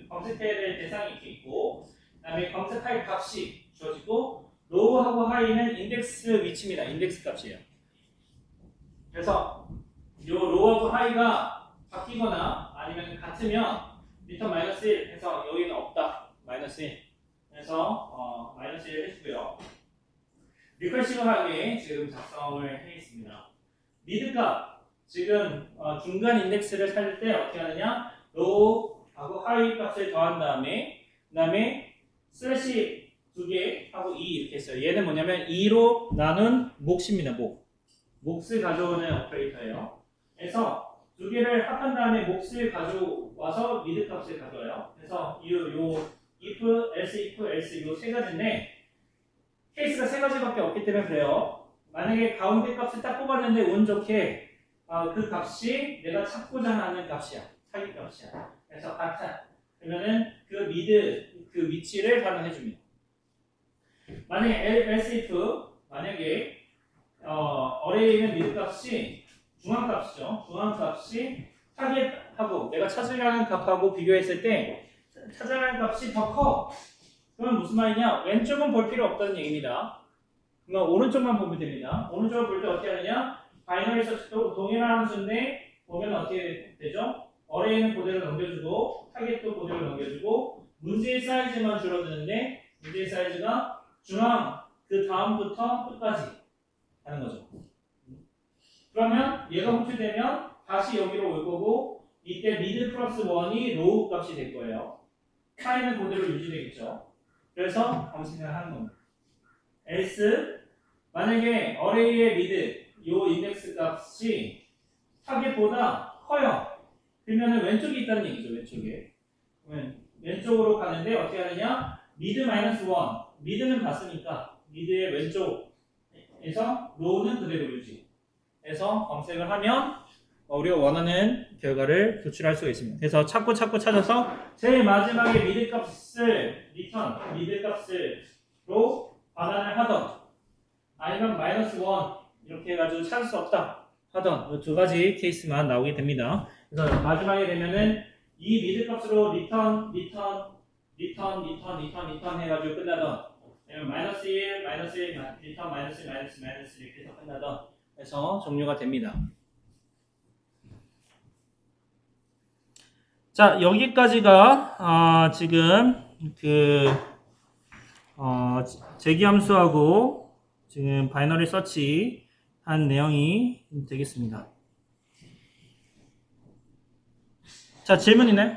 검색해야 될 대상이 이렇게 있고, 그다음에 검색할 값이 주어지고, 로우하고 하이는 인덱스 위치입니다. 인덱스 값이에요. 그래서 이 로우하고 하이가 바뀌거나 아니면 같으면 리턴 마이너스 1 해서 여기는 없다. 마이너스 1. 그래서 마이너스 1 해주고요. 리커시브하게 지금 작성을 해 있습니다. 미드 값 지금 중간 인덱스를 찾을 때 어떻게 하느냐? 로우하고 하이 값을 더한 다음에 그다음에 슬래시 2개 하고 2 이렇게 했어요. 얘는 뭐냐면 2로 나눈 몫입니다. 몫을 가져오는 오퍼레이터예요. 그래서 두 개를 합한 다음에 몫을 가져와서 미드 값을 가져와요. 그래서 요 if, else 요 세 가지인데 케이스가 세 가지밖에 없기 때문에 그래요. 만약에 가운데 값을 딱 뽑았는데 운 좋게 그 값이 내가 찾고자 하는 값이야. 타깃 값이야. 그래서 같아. 그러면은 그 미드 그 위치를 단언해 줍니다. 만약에 else if 만약에 어레이는 미드 값이 중앙 값이죠. 중앙 값이 타깃하고 내가 찾으려는 값하고 비교했을 때 찾아가는 값이 더 커. 그러면 무슨 말이냐? 왼쪽은 볼 필요 없다는 얘기입니다. 그러면 오른쪽만 보면 됩니다. 오른쪽을 볼 때 어떻게 하느냐? 바이너리 서치도 동일한 함수인데 보면 어떻게 되죠? 어레이는 그대로 넘겨주고 타겟도 그대로 넘겨주고 문제의 사이즈만 줄어드는데 문제의 사이즈가 중앙 그 다음부터 끝까지 하는 거죠. 그러면 얘가 호출되면 다시 여기로 올 거고 이때 미드 플러스 1이 로우 값이 될 거예요. 파이는 그대로 유지되겠죠. 그래서 검색을 하는 겁니다. else 만약에 어레이의 미드 요 인덱스 값이 타겟보다 커요. 그러면 왼쪽에 있다는 얘기죠. 왼쪽에. 그러면 왼쪽으로 가는데 어떻게 하느냐? 미드 마이너스 1. 미드는 봤으니까 미드의 왼쪽에서 로우는 그대로 유지. 해서 검색을 하면 우리가 원하는 결과를 도출할 수가 있습니다. 그래서 찾고 찾아서 제일 마지막에 미드 값을 미드 값으로 반환을 하던 아니면 마이너스 1 이렇게 해가지고 찾을 수 없다 하던 이 두 가지 케이스만 나오게 됩니다. 그래서 마지막에 되면은 이 미드 값으로 리턴 해가지고 끝나던 아니면 마이너스 1 리턴 마이너스 이렇게 해서 끝나던 해서 종료가 됩니다. 자, 여기까지가 지금 재기함수하고 지금 바이너리 서치 한 내용이 되겠습니다. 자, 질문 있나요?